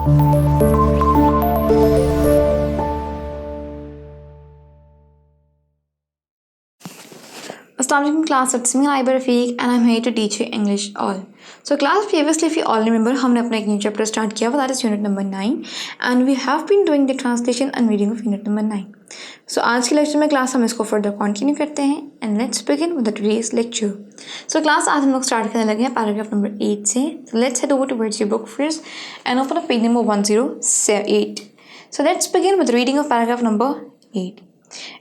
Assalamualaikum class, it's me Aiba Rafiq and I'm here to teach you English all. So class, previously if you all remember हमने अपना एक new chapter start किया हुआ, that is unit number 9 and we have been doing the translation and reading of unit number 9. So आज के lecture में class हम इसको further continue करते हैं and let's begin with the today's lecture. So class आज हम लोग start करने लगे हैं paragraph number 8 से. So let's head over towards your book first and open up page number 108. So let's begin with the reading of paragraph number 8.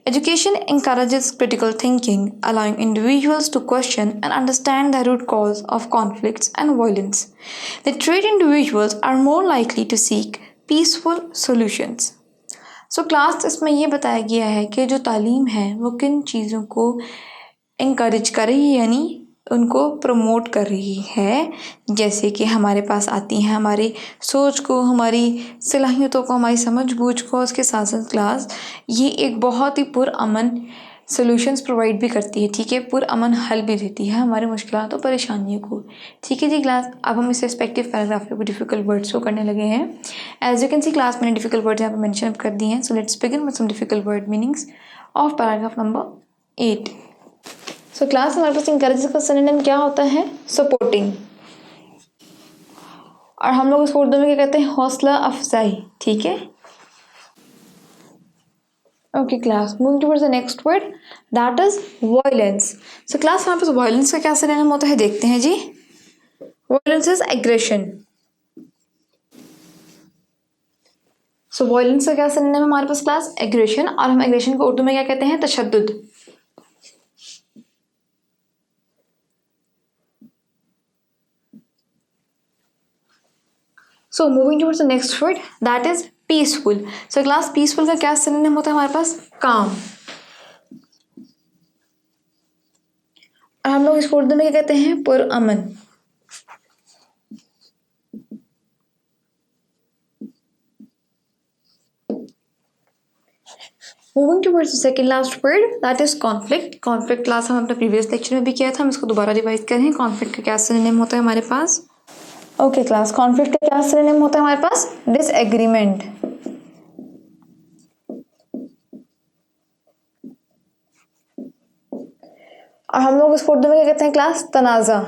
Education encourages critical thinking, allowing individuals to question and understand the root cause of conflicts and violence. Literate individuals are more likely to seek peaceful solutions. So class इसमें ये बताया गया है कि जो तालीम है वो किन चीज़ों को encourage कर रही है, यानी उनको प्रमोट कर रही है, जैसे कि हमारे पास आती हैं हमारी सोच को, हमारी सलाहियतों को, हमारी समझ बूझ को। उसके साथ साथ क्लास ये एक बहुत ही पुरअमन सॉल्यूशंस प्रोवाइड भी करती है, ठीक है, पुरअमन हल भी देती है हमारी मुश्किलात और परेशानियों को, ठीक है जी क्लास। अब हम इस रिस्पेक्टिव पैराग्राफ के डिफिकल्ट वर्ड्स को करने लगे हैं। As you can see class मैंने डिफिकल्ट वर्ड्स यहाँ पर मेंशन कर दिए हैं। So let's begin with some difficult word meanings of paragraph number 8। So class हमारे पास इंकरेज का सिनोनिम क्या होता है? सपोर्टिंग, और हम लोग इसको उर्दू में क्या कहते हैं? हौसला अफजाई, ठीक है। Okay class, moving towards the next word that is violence. So class हमारे पास वायलेंस का क्या सिनोनिम होता है, देखते हैं जी। Violence is aggression. So violence का क्या सिनोनिम है हमारे पास क्लास? एग्रेशन, और हम एग्रेशन को उर्दू में क्या कहते हैं? तशद्दुद। So moving towards the next word that is peaceful. So class peaceful का क्या सिनोनिम होता है हमारे पास? calm। और हम लोग इसको उर्दू में क्या कहते हैं? पुरअमन। Moving towards the second last word that is conflict. conflict class हम अपने previous lecture में भी किया था, हम इसको दोबारा रिवाइज करें। conflict का क्या सिनोनिम होता है हमारे पास? ओके क्लास, कॉन्फ्लिक्ट का क्या सिनोनिम होता है हमारे पास? डिसएग्रीमेंट। और हम लोग इसको उर्दू में क्या कहते हैं क्लास? तनाज़ा,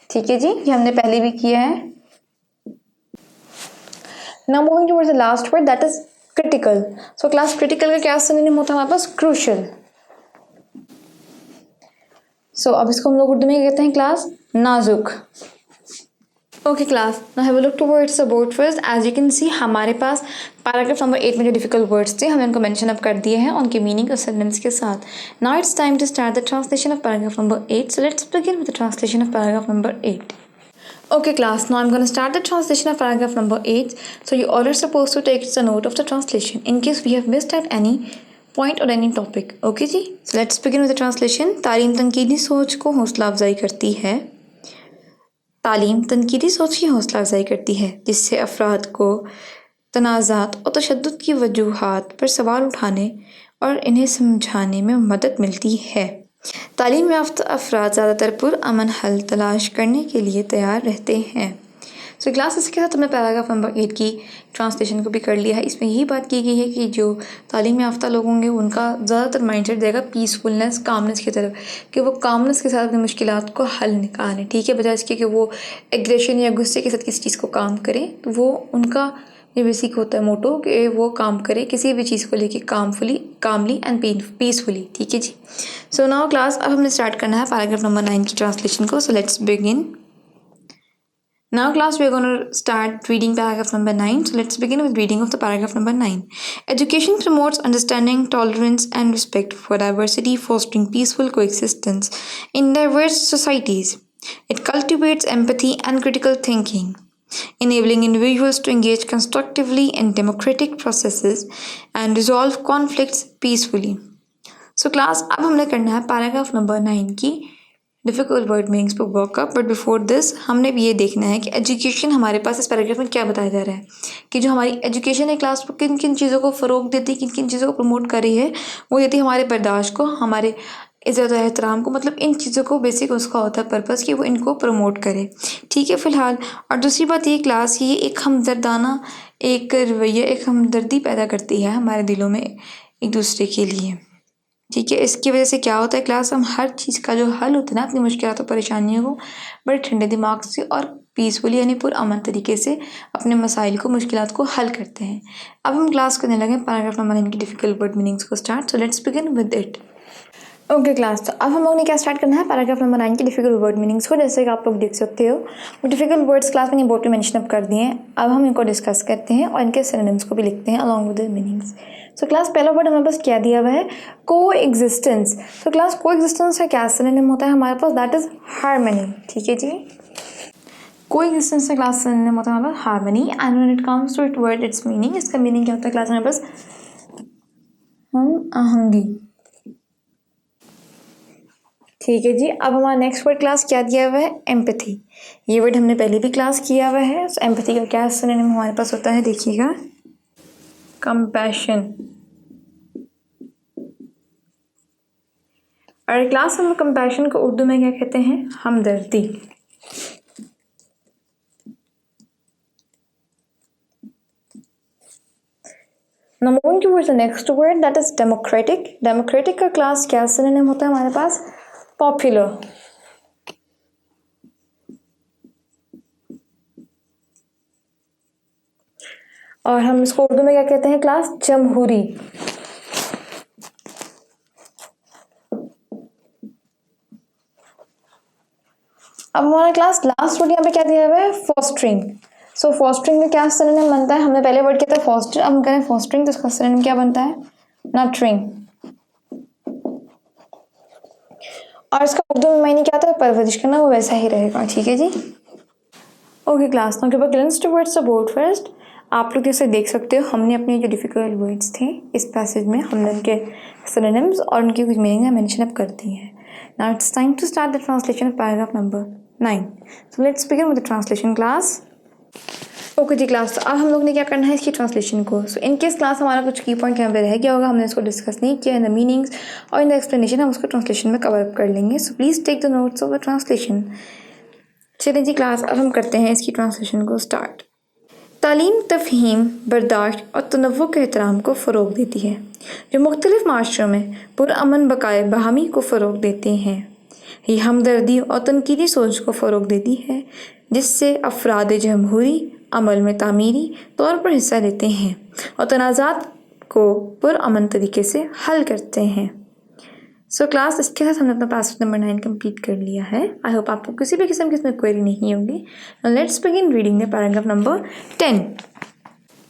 ठीक है जी, ये हमने पहले भी किया है। Now moving towards the last word that is critical. So class critical का क्या सिनोनिम होता है हमारे पास? क्रूशियल। सो अब इसको हम लोग उर्दू में क्या कहते हैं क्लास? नाजुक। Okay class, now have a look towards the board first. As you can see हमारे पास पैराग्राफ नंबर 8 में जो डिफिकल्ट वर्ड्स थे हमने उनको मेंशन अप कर दिए हैं उनके मीनिंग और सेंटेंस के साथ। Now it's time to start the translation of paragraph number 8। So let's begin with the translation of paragraph number 8। Okay class, now I'm going to start the translation of paragraph number 8. So you all are supposed to take the note of the translation in case we have missed at any point or any topic. Okay जी, so let's begin with the translation. तालीम तनकीदी सोच को हौसला अफजाई करती है। तालीम तनकीदी सोच की हौसला अफजाई करती है जिससे अफराद को तनाज़ात और तशद्दुद की वजूहात पर सवाल उठाने और इन्हें समझाने में मदद मिलती है। तालीम याफ्ता अफराद ज़्यादातर पुरअमन हल तलाश करने के लिए तैयार रहते हैं। सो क्लास इसके साथ हमने पैराग्राफ नंबर 8 की ट्रांसलेशन को भी कर लिया है। इसमें यही बात की गई है कि जो तालीम याफ्ता लोग होंगे उनका ज़्यादातर माइंडसेट जाएगा पीसफुलनेस, कामनेस की तरफ, कि वो कामनेस के साथ अपनी मुश्किलात को हल निकालें, ठीक है, बजाय इसके कि वो एग्रेशन या गुस्से के साथ किसी चीज़ को काम करें। तो वो उनका ये बेसिक होता है मोटो कि वो काम करे किसी भी चीज़ को लेके कामली एंड पीसफुली, ठीक है जी। सो नाउ क्लास अब हमने स्टार्ट करना है पैराग्राफ नंबर 9 की ट्रांसलेशन को। सो let's begin. Now class we are going to start reading paragraph number 9. So let's begin with reading of the paragraph number 9. Education promotes understanding, tolerance and respect for diversity, fostering peaceful coexistence in diverse societies. It cultivates empathy and critical thinking, enabling individuals to engage constructively in democratic processes and resolve conflicts peacefully. So class अब हमने करना है paragraph number 9 की difficult word meanings पर workup. But before this हमने भी ये देखना है कि एजुकेशन हमारे पास इस पैराग्राफ में क्या बताया जा रहा है, कि जो हमारी एजुकेशन है क्लास को किन किन चीज़ों को फ़रोग देती है, किन किन चीज़ों को प्रमोट कर रही है। वो देती है हमारे बर्दाश्त को, हमारे इज़्ज़त और एहतराम को, मतलब इन चीज़ों को बेसिक उसका होता है पर्पज़ कि वो इनको प्रमोट करे, ठीक है फ़िलहाल। और दूसरी बात ये क्लास ये एक हमदर्दाना एक रवैया, एक हमदर्दी पैदा करती है हमारे दिलों में एक दूसरे के लिए, ठीक है। इसकी वजह से क्या होता है क्लास, हम हर चीज़ का जो हल होता है ना अपनी मुश्किलात और परेशानियों को बड़े ठंडे दिमाग से और पीसफुली यानी पुरअमन तरीके से अपने मसाइल को मुश्किलात को हल करते हैं। अब हम क्लास करने लगे पैराग्राफ नंबर 9 की डिफ़िकल्ट वर्ड मीनिंग्स को start. So let's begin with it. Okay class, तो अब हम लोग ने क्या स्टार्ट करना है पैराग्राफ नंबर 9 की डिफिकल्ट वर्ड मीनिंग्स को। जैसे कि आप लोग देख सकते हो वो डिफिकल्ट वर्ड्स क्लास मैंने बोर्ड पे मेंशन अप कर दिए हैं। अब हम इनको डिस्कस करते हैं और इनके सिनोनिम्स को भी लिखते हैं along with the meanings. So class पहला वर्ड हमारे पास क्या दिया हुआ है, को एग्जिस्टेंस। तो क्लास को एग्जिस्टेंस का क्या सिनोनिम होता है हमारे पास, दैट इज हार्मनी, ठीक है जी। को एग्जिस्टेंस का क्लास सिनोनिम होता है हमारे पास harmony. And when it comes to it word its meaning, इसका मीनिंग क्या होता है क्लास हमारे पास, हम आहंगी, ठीक है जी। अब हमारा नेक्स्ट वर्ड क्लास क्या दिया हुआ है, एम्पैथी। ये वर्ड हमने पहले भी क्लास किया हुआ है। एम्पैथी का क्या सिनोनिम हमारे पास होता है, देखिएगा, कंपैशन। और क्लास हम कंपैशन को उर्दू में क्या कहते हैं, हमदर्दी। Now moving towards the next word that is democratic. Democratic का क्लास क्या सिनोनिम होता है हमारे पास, पॉपुलर। और हम इसको उर्दू में क्या कहते हैं क्लास, जमहूरी। अब हमारा क्लास लास्ट वर्ड यहाँ पे क्या दिया हुआ है, फॉस्टरिंग। सो फॉस्टरिंग का क्या सिनोनिम बनता है, हमने पहले वर्ड किया था फॉस्टर, अब हम करें फॉस्टरिंग, तो इसका सिनोनिम क्या बनता है, नर्चरिंग। और इसका उर्दू में मायने क्या होता है, परवरिश करना, वो वैसा ही रहेगा, ठीक है जी। Okay class, now give a glimpse towards the board first. आप लोग इसे देख सकते हो, हमने अपने जो डिफिकल्ट वर्ड्स थे इस पैसेज में हमने उनके सिनोनिम्स और उनकी कुछ मीनिंग मेंशन अप कर दी है। Now it's time to start the translation of paragraph number 9। So let's begin with the translation class. Okay जी क्लास, तो अब हम लोग ने क्या करना है इसकी ट्रांसलेशन को। सो इन केस क्लास हमारा कुछ की पॉइंट यहाँ पे रह गया होगा, हमने इसको डिस्कस नहीं किया इन द मीनिंग्स और इन द एक्सप्लेनेशन, हम उसको ट्रांसलेशन में कवर अप कर लेंगे। So please take the notes of the translation. चलिए जी क्लास, अब हम करते हैं इसकी ट्रांसलेशन को स्टार्ट। तालीम तफ़हीम, बर्दाश्त और तनव्वुर के एहतराम को फ़रोग़ देती है, जो मुख्तलिफ़ माशरों में पुरअमन बक़ाए बहामी को फ़रोग़ देते हैं। ये हमदर्दी और तनकीदी सोच को फ़रोग़ देती है, जिससे अफ़राद जमहूरी अमल में तामीरी तौर पर हिस्सा लेते हैं और तनाज़ात को पुरअमन तरीके से हल करते हैं। सो क्लास, इसके साथ हमने अपना पैसेज नंबर 9 कंप्लीट कर लिया है। आई होप आपको किसी भी किस्म की इसमें क्वेरी नहीं होगी। Let's begin reading the paragraph number 10।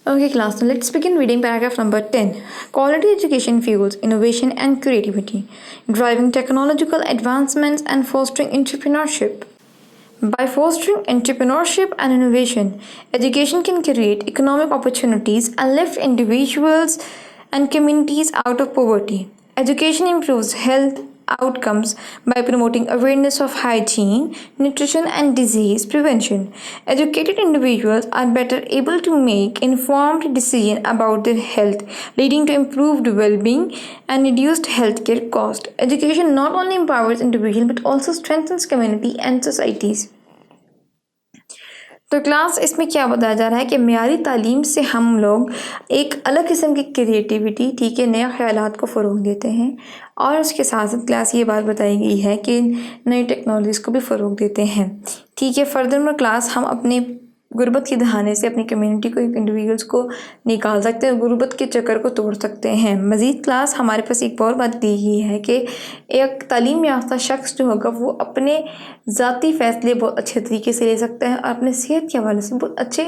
Okay class, now let's begin reading paragraph number 10. Quality education fuels innovation and creativity, driving technological advancements and fostering entrepreneurship. By fostering entrepreneurship and innovation, education can create economic opportunities and lift individuals and communities out of poverty. Education improves health outcomes by promoting awareness of hygiene, nutrition, and disease prevention. Educated individuals are better able to make informed decisions about their health, leading to improved well-being and reduced healthcare costs. Education not only empowers individuals but also strengthens community and societies. तो class, इसमें क्या बताया जा रहा है कि मेयारी तालीम से हम लोग एक अलग किस्म की क्रिएटिविटी, ठीक है, नए ख्यालात को फ़रोग़ देते हैं। और उसके साथ साथ क्लास ये बात बताई गई है कि नई टेक्नोलॉजीज़ को भी फ़रोग़ देते हैं, ठीक है। फर्दर क्लास, हम अपने गुर्बत के दहाने से अपनी कम्युनिटी को, एक इंडिविजुअल्स को निकाल सकते हैं, गुर्बत के चक्कर को तोड़ सकते हैं। मज़ीद क्लास, हमारे पास एक और बात दी गई है कि एक तालीम याफ्ता शख्स जो होगा वो अपने ज़ाती फ़ैसले बहुत अच्छे तरीके से ले सकता है और अपने सेहत के हवाले से बहुत अच्छे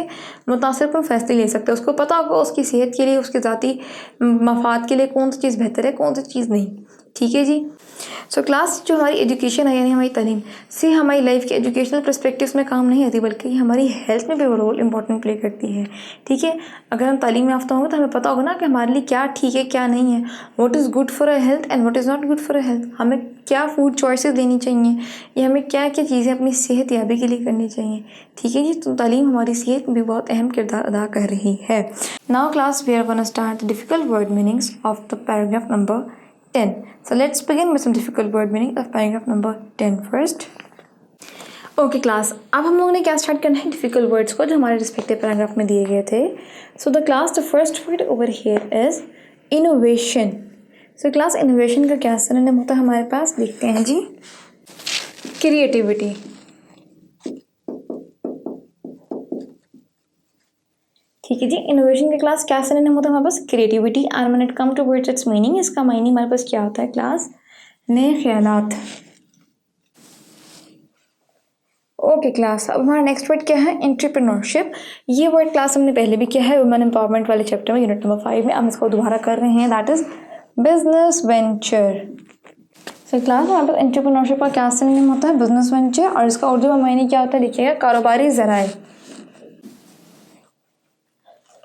मुतासिर फ़ैसले ले सकता है। उसको पता होगा उसकी सेहत के लिए, उसके ज़ाती मफाद के लिए कौन सी चीज़ बेहतर है, कौन सी चीज़ नहीं, ठीक है जी। सो क्लास, जो हमारी एजुकेशन है यानी हमारी तालीम से हमारी लाइफ के एजुकेशनल पर्सपेक्टिव्स में काम नहीं आती, बल्कि हमारी हेल्थ में भी रोल इंपॉर्टेंट प्ले करती है, ठीक है। अगर हम तालीम याफ्ता होंगे तो हमें पता होगा ना कि हमारे लिए क्या ठीक है क्या नहीं है, what is good for a health and what is not good for a health. हमें क्या फूड चॉइसेस देनी चाहिए या हमें क्या क्या चीज़ें अपनी सेहत याबी के लिए करनी चाहिए, ठीक है जी। तो तालीम हमारी सेहत में भी बहुत अहम किरदार अदा कर रही है। Now class, we are gonna start the difficult word meanings of the paragraph number 10. So let's begin with some difficult word meaning of paragraph number 10 first. Okay class, अब हम लोगों ने क्या स्टार्ट करना है, डिफिकल्ट वर्ड्स को जो हमारे रिस्पेक्टिव पैराग्राफ में दिए गए थे. So the class the first word over here is innovation. So class innovation का क्या सिनोनिम होता है हमारे पास, देखते हैं जी. क्रिएटिविटी. ठीक है जी, इनोवेशन के क्लास क्या सिनोनिम होता है हमारे पास, creativity. And when it come to words its meaning, इसका मीनिंग हमारे पास क्या होता है क्लास, नए ख्यालात. ओके क्लास, अब हमारा नेक्स्ट वर्ड क्या है, एंटरप्रेन्योरशिप. ये वर्ड क्लास हमने पहले भी किया है वुमेन एम्पावरमेंट वाले चैप्टर में, यूनिट नंबर 5 में. अब इसको दोबारा कर रहे हैं, that is business venture. So class हमारे पास एंटरप्रेन्योरशिप का क्या सिनोनिम होता है, बिजनेस वेंचर. और इसका उर्दू में मायने क्या होता है, देखिएगा, कारोबारी ज़राए.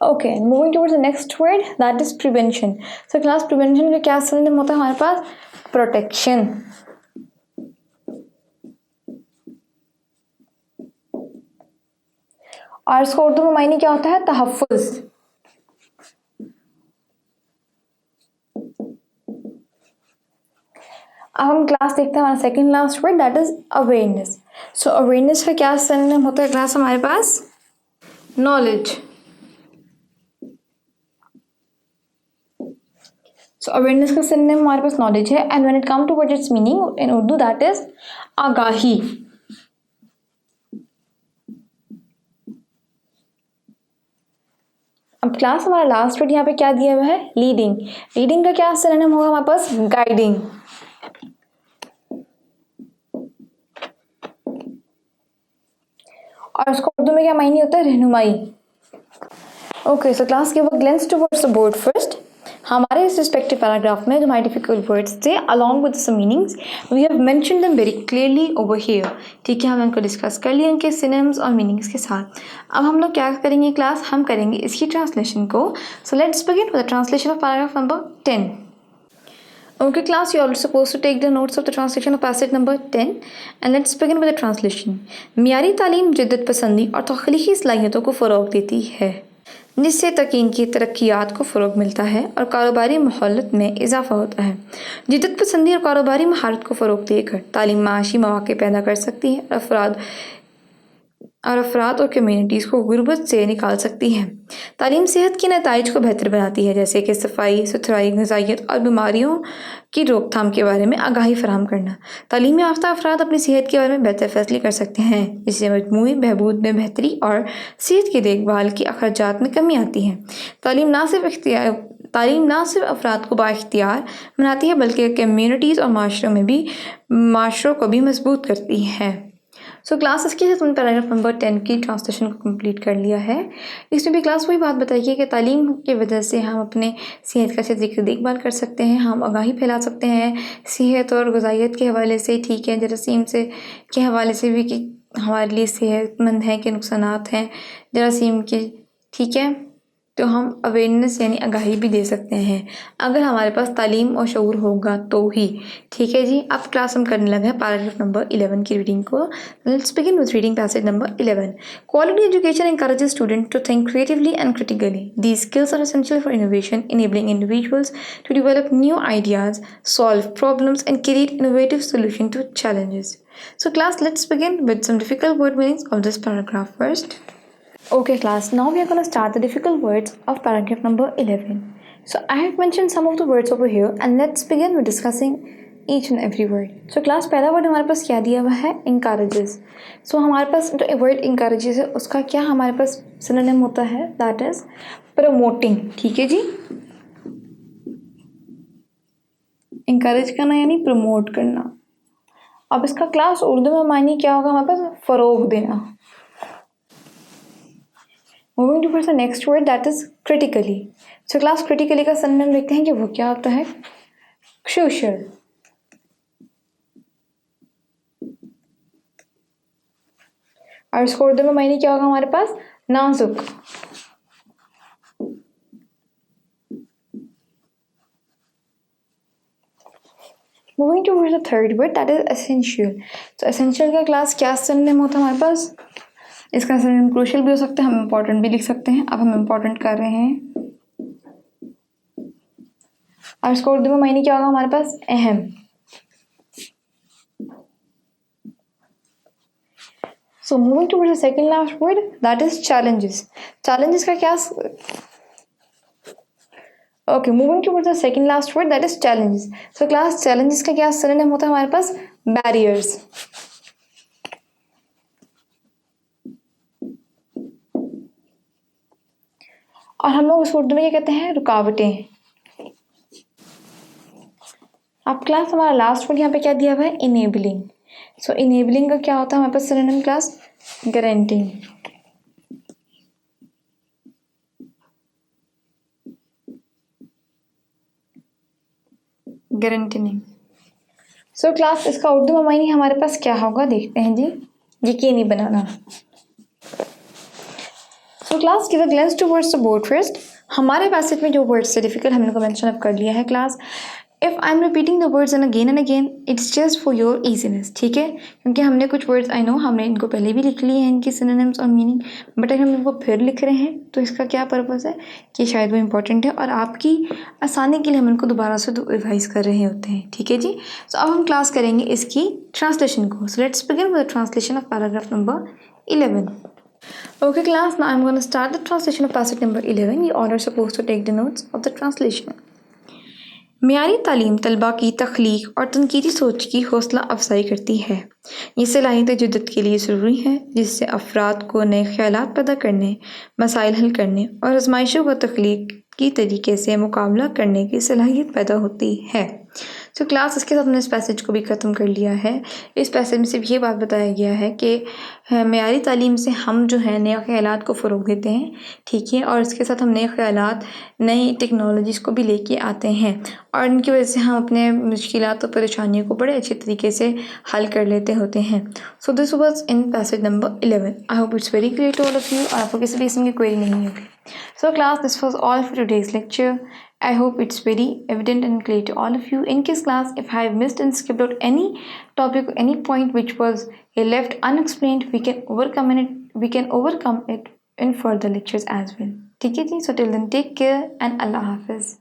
Okay, moving towards the next word, that is prevention. So class prevention का क्या सिनोनिम होता है हमारे पास, प्रोटेक्शन. और इसका उर्दू में मायने क्या होता है, तहफ़्फ़ुज़. अब हम क्लास देखते हैं हमारा second last word, that is awareness. So awareness का क्या सिनोनिम होता है क्लास हमारे पास, नॉलेज. सो अवेयरनेस का सिनोनिम हमारे पास नॉलेज है. And when it come to what its meaning in Urdu, that is आगाही. अब क्लास हमारा लास्ट वर्ड यहाँ पे क्या दिया हुआ है, लीडिंग. लीडिंग का क्या सिनोनिम होगा हमारे पास, गाइडिंग. और उसको उर्दू में क्या मायने होता है, रहनुमाई. Okay, so class give a glance towards the board first. हमारे इस रिस्पेक्टिव पैराग्राफ में जो हमारे डिफिकल्ट वर्ड्स थे along with some meanings, we have mentioned them very clearly over here. ठीक है, हम इनको डिस्कस कर लिए उनके सिनोनिम्स और मीनिंग्स के साथ. अब हम लोग क्या करेंगे क्लास, हम करेंगे इसकी ट्रांसलेशन को. सो let's begin with the translation of paragraph number 10. Okay class, you are supposed to take the notes of the translation of passage number 10 and let's begin with the translation. मियारी तालीम जिद्दत पसंदी और तख्लीकी सलाहियतों को फ़रोग़ देती है, जिससे तकीन की तरक्यात को फ़रोग़ मिलता है और कारोबारी माहौलत में इजाफ़ा होता है. जिद्दत पसंदी और कारोबारी महारत को फ़रोग़ देकर तालीम माशी मौक़े पैदा कर सकती है और अफराद और कम्यूनिटीज़ को गुर्बत से निकाल सकती है. तालीम सेहत के नताइज को बेहतर बनाती है, जैसे कि सफाई सुथराई, ग़िज़ाइयत और बीमारियों की रोकथाम के बारे में आगाही फराहम करना. तालीम याफ्ता अफराद अपनी सेहत के बारे में बेहतर फैसले कर सकते हैं, जिससे मजमूई बहबूद में बेहतरी और सेहत की देखभाल के अखराजात में कमी आती है. तालीम ना सिर्फ अफराद को बाइख्तियार बनाती है बल्कि कम्यूनिटीज़ और माशरों को भी मजबूत करती है. सो क्लास इसके साथ हमने पैराग्राफ नंबर 10 की ट्रांसलेशन को कंप्लीट कर लिया है. इसमें भी क्लास वही बात बताइए कि तालीम की वजह से हम अपने सेहत का अच्छे तरीके से देखभाल कर सकते हैं, हम आगाही फैला सकते हैं सेहत और ग़िज़ाइयत के हवाले से. ठीक है, जरासीम से के हवाले से भी कि हमारे लिए सेहतमंद हैं कि नुकसानात हैं जरासीम के. ठीक है, तो हम अवेयरनेस यानी आगाही भी दे सकते हैं अगर हमारे पास तालीम और शऊर होगा तो ही. ठीक है जी, अब क्लास हम करने लगे हैं पैराग्राफ नंबर 11 की रीडिंग को. Let's begin with reading passage number 11. Quality education encourages students to think creatively and critically. These skills are essential for innovation, enabling individuals to develop new ideas, solve problems, and create innovative solutions to challenges. So class, let's begin with some difficult word meanings of this paragraph first. Okay class, now we are going to start the difficult words of paragraph number 11. So I have mentioned some of the words over here and let's begin with discussing each and every word. So class, पहला word हमारे पास क्या दिया हुआ है, encourages. So हमारे पास जो word encourages है उसका क्या हमारे पास synonym होता है, that is promoting. ठीक है जी, encourage करना यानी promote करना. अब इसका क्लास उर्दू में मायने क्या होगा हमारे पास, फ़रोग़ देना. Moving towards the next word, that is critically. So class, critically का synonym देखते हैं कि वो क्या होता है, crucial. और इसको उर्दू में मायने क्या होगा हमारे पास, नाजुक. Moving towards the third word, that is essential. So essential का क्लास क्या synonym होता है हमारे पास, इसका सिनोनिम क्रूशियल भी हो सकता है, हम इम्पोर्टेंट भी लिख सकते हैं. अब हम इम्पोर्टेंट कर रहे हैं. और इसको उर्दू में मायने क्या होगा हमारे पास? अहम। So moving towards the second last word, that is challenges. Challenges का क्या? Okay, moving towards the second last word, that is challenges. So class, challenges का क्या synonym होता है हमारे पास? Barriers. और हम लोग उसको उर्दू में क्या कहते हैं? रुकावटें। अब क्लास हमारा लास्ट वर्ड यहाँ पे क्या दिया हुआ है? इनेबलिंग। सो इनेबलिंग का क्या होता है हमारे पास synonym class? Guaranteeing. Guaranteeing. So class इसका उर्दू में मायने हमारे पास क्या होगा? देखते हैं जी। यकीनी बनाना। So class give a glance towards the board first. हमारे पैसेज में जो वर्ड्स से डिफिकल्ट हमने को मेंशन अप कर लिया है class. If I am repeating the words and again it's just for your easiness, ठीक है? क्योंकि हमने कुछ वर्ड्स आई नो हमने इनको पहले भी लिख लिए हैं इनकी सिनोनिम्स और मीनिंग, बट अगर हम इनको फिर लिख रहे हैं तो इसका क्या पर्पस है कि शायद वो इम्पोर्टेंट है और आपकी आसानी के लिए हम इनको दोबारा से रिवाइज कर रहे होते हैं, ठीक है जी? तो अब हम क्लास करेंगे इसकी ट्रांसलेशन को। सो let's begin with the translation of paragraph number 11. Okay class, now I'm going to start the translation of passage number 11. You all are supposed to take the notes of the translation. मियारी तालीम तलबा की तख्लीक और तनकीदी सोच की हौसला अफजाई करती है। ये सलाहियत जद्दत के लिए ज़रूरी है जिससे अफराद को नए ख्यालात पैदा करने, मसाइल हल करने और आजमाइशों का तख्लीकी तरीके से मुकाबला करने की सलाहियत पैदा होती है। तो क्लास इसके साथ हमने इस पैसेज को भी ख़त्म कर लिया है। इस पैसेज में सिर्फ ये बात बताया गया है कि मेयारी तालीम से हम जो है नए ख्यालात को फ़रोग़ देते हैं, ठीक है? और इसके साथ हम नए ख्यालात, नई टेक्नोलॉजीज़ को भी लेके आते हैं और इनकी वजह से हम अपने मुश्किलात और परेशानियों को बड़े अच्छे तरीके से हल कर लेते होते हैं। So this was in passage number 11. I hope it's very clear to all of you और आपको किसी भी किस्म की क्वेरी नहीं होगी। So class, this was all for today's lecture. I hope it's very evident and clear to all of you. In case class, if I have missed and skipped out any topic, any point which was left unexplained, we can overcome it in further lectures as well. ठीक है जी? So till then, take care and Allah Hafiz.